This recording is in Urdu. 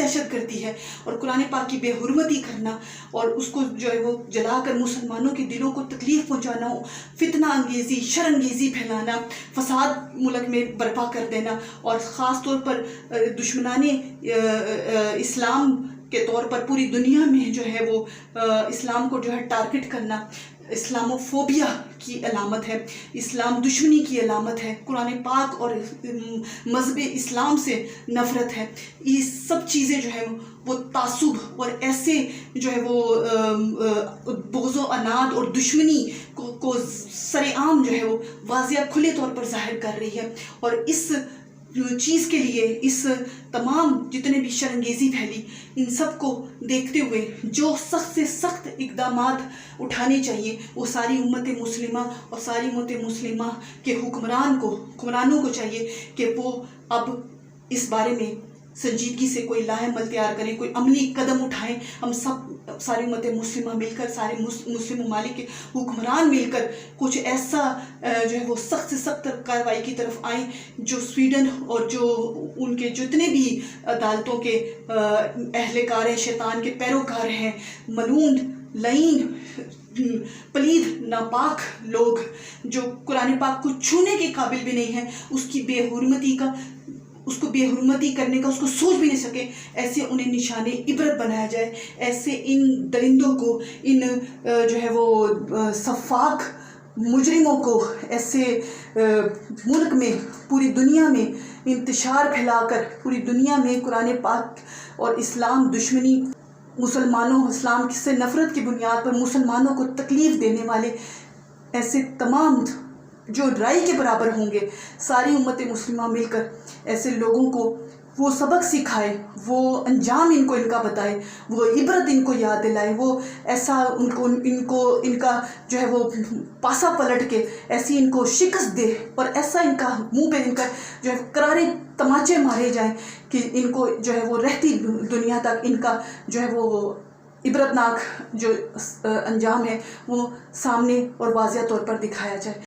دہشت گردی ہے اور قرآن پاک کی بے حرمتی کرنا اور اس کو جو ہے وہ جلا کر مسلمانوں کے دلوں کو تکلیف پہنچانا، فتنہ انگیزی، شر انگیزی پھیلانا، فساد ملک میں برپا کر دینا، اور خاص طور پر دشمنان اسلام کے طور پر پوری دنیا میں جو ہے وہ اسلام کو جو ہے ٹارگٹ کرنا اسلامو فوبیا کی علامت ہے، اسلام دشمنی کی علامت ہے، قرآن پاک اور مذہب اسلام سے نفرت ہے۔ یہ سب چیزیں جو ہے وہ تعصب اور ایسے جو ہے وہ بغض و عناد اور دشمنی کو سر عام جو ہے وہ واضح کھلے طور پر ظاہر کر رہی ہے، اور اس چیز کے لیے اس تمام جتنے بھی شرانگیزی پھیلی ان سب کو دیکھتے ہوئے جو سخت سے سخت اقدامات اٹھانے چاہیے وہ ساری امت مسلمہ اور ساری امت مسلمہ کے حکمرانوں کو چاہیے کہ وہ اب اس بارے میں سنجیدگی سے کوئی لاہ عمل تیار کریں، کوئی عملی قدم اٹھائیں۔ ہم سب ساری امت مسلمہ مل کر، سارے مسلم ممالک کے حکمران مل کر کچھ ایسا جو ہے وہ سخت سے سخت کارروائی کی طرف آئیں جو سویڈن اور جو ان کے جتنے بھی عدالتوں کے اہلکار ہیں، شیطان کے پیروکار ہیں، ملعون لعین پلید ناپاک لوگ جو قرآن پاک کو چھونے کے قابل بھی نہیں ہیں، اس کو بے حرمتی کرنے کا اس کو سوچ بھی نہیں سکے، ایسے انہیں نشان عبرت بنایا جائے، ایسے ان درندوں کو، ان جو ہے وہ سفاک مجرموں کو ایسے ملک میں پوری دنیا میں انتشار پھیلا کر پوری دنیا میں قرآن پاک اور اسلام دشمنی، مسلمانوں اسلام سے نفرت کی بنیاد پر مسلمانوں کو تکلیف دینے والے ایسے تمام جو رائی کے برابر ہوں گے، ساری امت مسلمہ مل کر ایسے لوگوں کو وہ سبق سکھائے، وہ انجام ان کا بتائے، وہ عبرت ان کو یاد دلائے، وہ ایسا ان کا جو ہے وہ پاسا پلٹ کے ایسی ان کو شکست دے، اور ایسا ان کا منہ پہ ان کا جو ہے کرارے تماچے مارے جائیں کہ ان کو جو ہے وہ رہتی دنیا تک ان کا جو ہے وہ عبرتناک جو انجام ہے وہ سامنے اور واضح طور پر دکھایا جائے۔